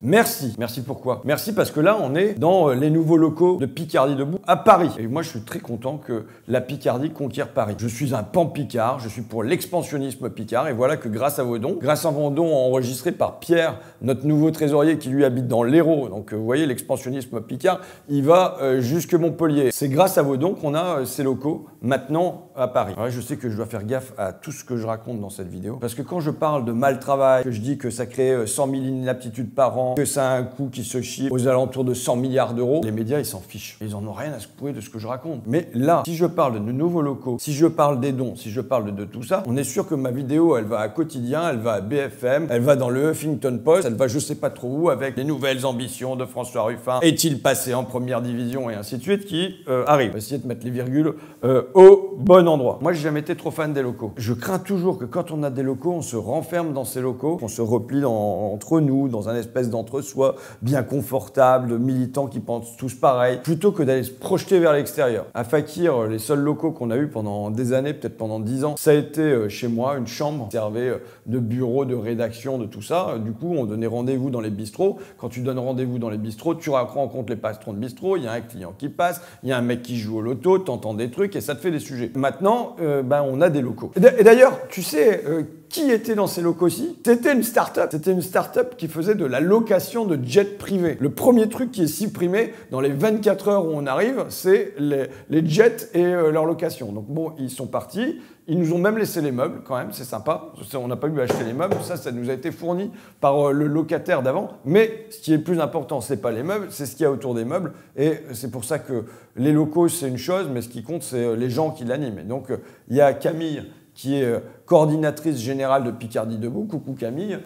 Merci. Merci pourquoi? Merci parce que là, on est dans les nouveaux locaux de Picardie Debout à Paris. Et moi, je suis très content que la Picardie conquiert Paris. Je suis un pan-picard, je suis pour l'expansionnisme picard. Et voilà que grâce à vos dons enregistrés par Pierre, notre nouveau trésorier qui lui habite dans l'Hérault. Donc, vous voyez, l'expansionnisme picard, il va jusque Montpellier. C'est grâce à vos dons qu'on a ces locaux maintenant à Paris. Alors, je sais que je dois faire gaffe à tout ce que je raconte dans cette vidéo. Parce que quand je parle de mal travail, que je dis que ça crée 100 000 inaptitudes par an, que ça a un coût qui se chie aux alentours de 100 milliards d'euros, les médias, ils s'en fichent. Ils en ont rien à secouer de ce que je raconte. Mais là, si je parle de nouveaux locaux, si je parle des dons, si je parle de tout ça, on est sûr que ma vidéo, elle va à Quotidien, elle va à BFM, elle va dans le Huffington Post, elle va je sais pas trop où avec les nouvelles ambitions de François Ruffin. Est-il passé en première division et ainsi de suite qui arrive. On va essayer de mettre les virgules au bon endroit. Moi, j'ai jamais été trop fan des locaux. Je crains toujours que quand on a des locaux, on se renferme dans ces locaux, qu'on se replie entre nous, dans un espèce d'entre-soi bien confortable, de militants qui pensent tous pareil, plutôt que d'aller se projeter vers l'extérieur. À Fakir, les seuls locaux qu'on a eu pendant des années, peut-être pendant 10 ans, ça a été chez moi, une chambre qui servait de bureau, de rédaction, de tout ça. Du coup, on donnait rendez-vous dans les bistrots. Quand tu donnes rendez-vous dans les bistrots, tu rencontres les patrons de bistrot, il y a un client qui passe, il y a un mec qui joue au loto, t'entends des trucs et ça te fait des sujets. Maintenant, on a des locaux. Et d'ailleurs, tu sais... qui était dans ces locaux-ci? C'était une start-up. C'était une start-up qui faisait de la location de jets privés. Le premier truc qui est supprimé dans les 24 heures où on arrive, c'est les jets et leur location. Donc bon, ils sont partis. Ils nous ont même laissé les meubles quand même, c'est sympa. On n'a pas eu à acheter les meubles, ça nous a été fourni par le locataire d'avant. Mais ce qui est le plus important, c'est pas les meubles, c'est ce qu'il y a autour des meubles. Et c'est pour ça que les locaux, c'est une chose, mais ce qui compte, c'est les gens qui l'animent. Et donc, il y a Camille, qui est coordinatrice générale de Picardie Debout. Coucou Camille.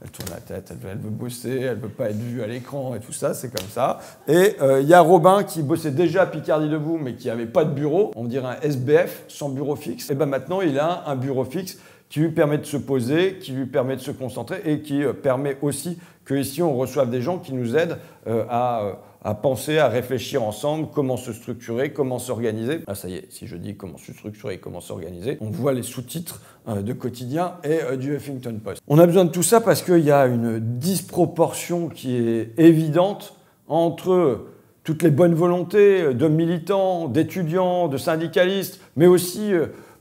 Elle tourne la tête, elle veut bosser, elle ne veut pas être vue à l'écran et tout ça, c'est comme ça. Et il y a Robin qui bossait déjà à Picardie Debout, mais qui n'avait pas de bureau, on dirait un SBF sans bureau fixe. Et bien maintenant, il a un bureau fixe qui lui permet de se poser, qui lui permet de se concentrer et qui permet aussi que ici on reçoive des gens qui nous aident à penser, à réfléchir ensemble, comment se structurer, comment s'organiser. Ah ça y est, si je dis comment se structurer et comment s'organiser, on voit les sous-titres de Quotidien et du Huffington Post. On a besoin de tout ça parce qu'il y a une disproportion qui est évidente entre toutes les bonnes volontés de militants, d'étudiants, de syndicalistes, mais aussi,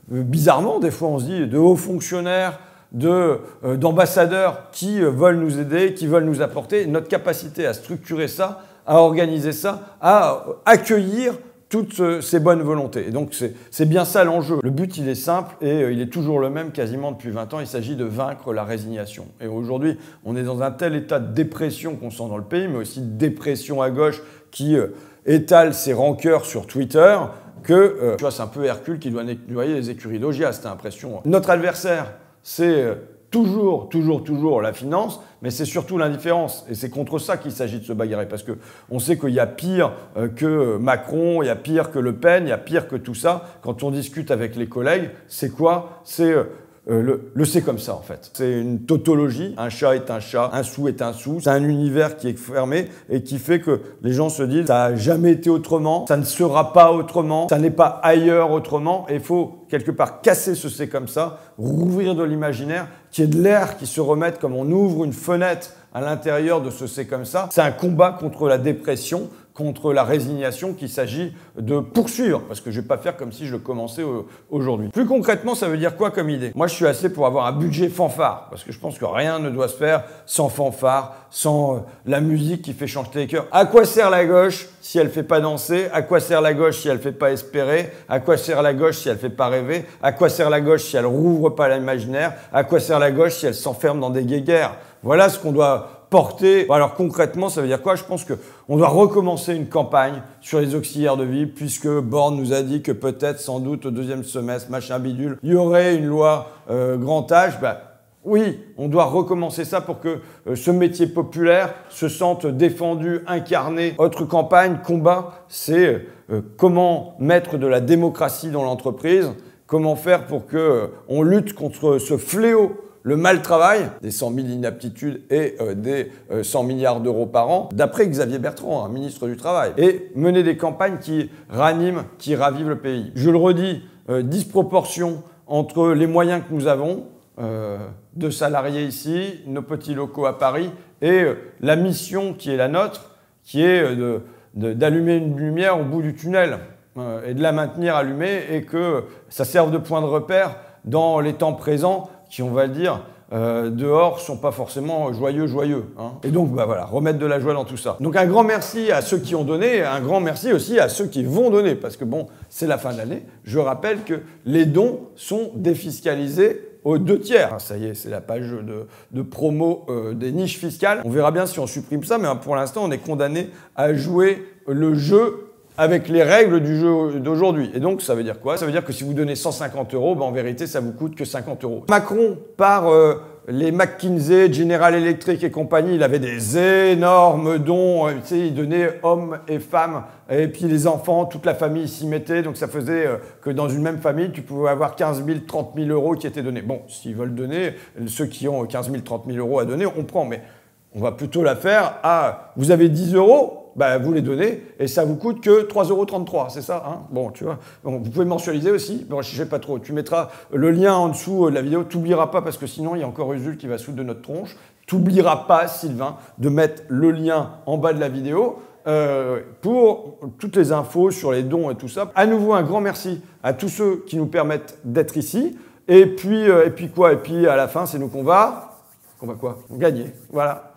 bizarrement, des fois on se dit, de hauts fonctionnaires, d'ambassadeurs qui veulent nous aider, qui veulent nous apporter, notre capacité à structurer ça, à organiser ça, à accueillir toutes ces bonnes volontés. Et donc c'est bien ça l'enjeu. Le but, il est simple et il est toujours le même quasiment depuis 20 ans. Il s'agit de vaincre la résignation. Et aujourd'hui, on est dans un tel état de dépression qu'on sent dans le pays, mais aussi de dépression à gauche qui étale ses rancœurs sur Twitter, que tu vois, c'est un peu Hercule qui doit nettoyer les écuries d'Augias, t'as l'impression. Notre adversaire, c'est toujours la finance, mais c'est surtout l'indifférence. Et c'est contre ça qu'il s'agit de se bagarrer. Parce qu'on sait qu'il y a pire que Macron, il y a pire que Le Pen, il y a pire que tout ça. Quand on discute avec les collègues, c'est quoi? C'est c'est comme ça en fait. C'est une tautologie. Un chat est un chat, un sou est un sou. C'est un univers qui est fermé et qui fait que les gens se disent ça n'a jamais été autrement, ça ne sera pas autrement, ça n'est pas ailleurs autrement. Et il faut quelque part casser ce c'est comme ça, rouvrir de l'imaginaire, qu'il y ait de l'air qui se remette comme on ouvre une fenêtre à l'intérieur de ce c'est comme ça. C'est un combat contre la dépression, contre la résignation qu'il s'agit de poursuivre, parce que je ne vais pas faire comme si je le commençais aujourd'hui. Plus concrètement, ça veut dire quoi comme idée? Moi, je suis assez pour avoir un budget fanfare, parce que je pense que rien ne doit se faire sans fanfare, sans la musique qui fait chanter les cœurs. À quoi sert la gauche si elle ne fait pas danser? À quoi sert la gauche si elle ne fait pas espérer? À quoi sert la gauche si elle ne fait pas rêver? À quoi sert la gauche si elle rouvre pas l'imaginaire? À quoi sert la gauche si elle s'enferme dans des guéguerres? Voilà ce qu'on doit porter. Alors concrètement, ça veut dire quoi? Je pense qu'on doit recommencer une campagne sur les auxiliaires de vie, puisque Borne nous a dit que peut-être, sans doute, au deuxième semestre, machin bidule, il y aurait une loi grand âge. Oui, on doit recommencer ça pour que ce métier populaire se sente défendu, incarné. Autre campagne, combat, c'est comment mettre de la démocratie dans l'entreprise, comment faire pour qu'on lutte contre ce fléau, le mal-travail, des 100 000 inaptitudes et des 100 milliards d'euros par an, d'après Xavier Bertrand, ministre du Travail, et mener des campagnes qui raniment, qui ravivent le pays. Je le redis, disproportion entre les moyens que nous avons, de salariés ici, nos petits locaux à Paris, et la mission qui est la nôtre, qui est d'allumer une lumière au bout du tunnel et de la maintenir allumée et que ça serve de point de repère dans les temps présents qui, on va le dire, dehors sont pas forcément joyeux. Hein. Et donc, bah voilà, remettre de la joie dans tout ça. Donc un grand merci à ceux qui ont donné, un grand merci aussi à ceux qui vont donner, parce que bon, c'est la fin de l'année. Je rappelle que les dons sont défiscalisés aux 2/3. Ça y est, c'est la page de promo des niches fiscales. On verra bien si on supprime ça, mais pour l'instant, on est condamné à jouer le jeu avec les règles du jeu d'aujourd'hui. Et donc, ça veut dire quoi? Ça veut dire que si vous donnez 150 €, ben, en vérité, ça vous coûte que 50 €. Macron, par les McKinsey, General Electric et compagnie, il avait des énormes dons. Tu sais, il donnait hommes et femmes, et puis les enfants, toute la famille s'y mettait. Donc, ça faisait que dans une même famille, tu pouvais avoir 15 000, 30 000 € qui étaient donnés. Bon, s'ils veulent donner, ceux qui ont 15 000, 30 000 € à donner, on prend. Mais on va plutôt la faire à, vous avez 10 €, bah, vous les donnez et ça vous coûte que 3,33 €, c'est ça hein? Bon, tu vois. Bon, vous pouvez mensualiser aussi. Bon, je sais pas trop. Tu mettras le lien en dessous de la vidéo. T'oublieras pas parce que sinon, il y a encore Usul qui va se foutre de notre tronche. T'oublieras pas, Sylvain, de mettre le lien en bas de la vidéo pour toutes les infos sur les dons et tout ça. À nouveau, un grand merci à tous ceux qui nous permettent d'être ici. Et puis quoi? Et puis à la fin, c'est nous qu'on va quoi? Gagner. Voilà.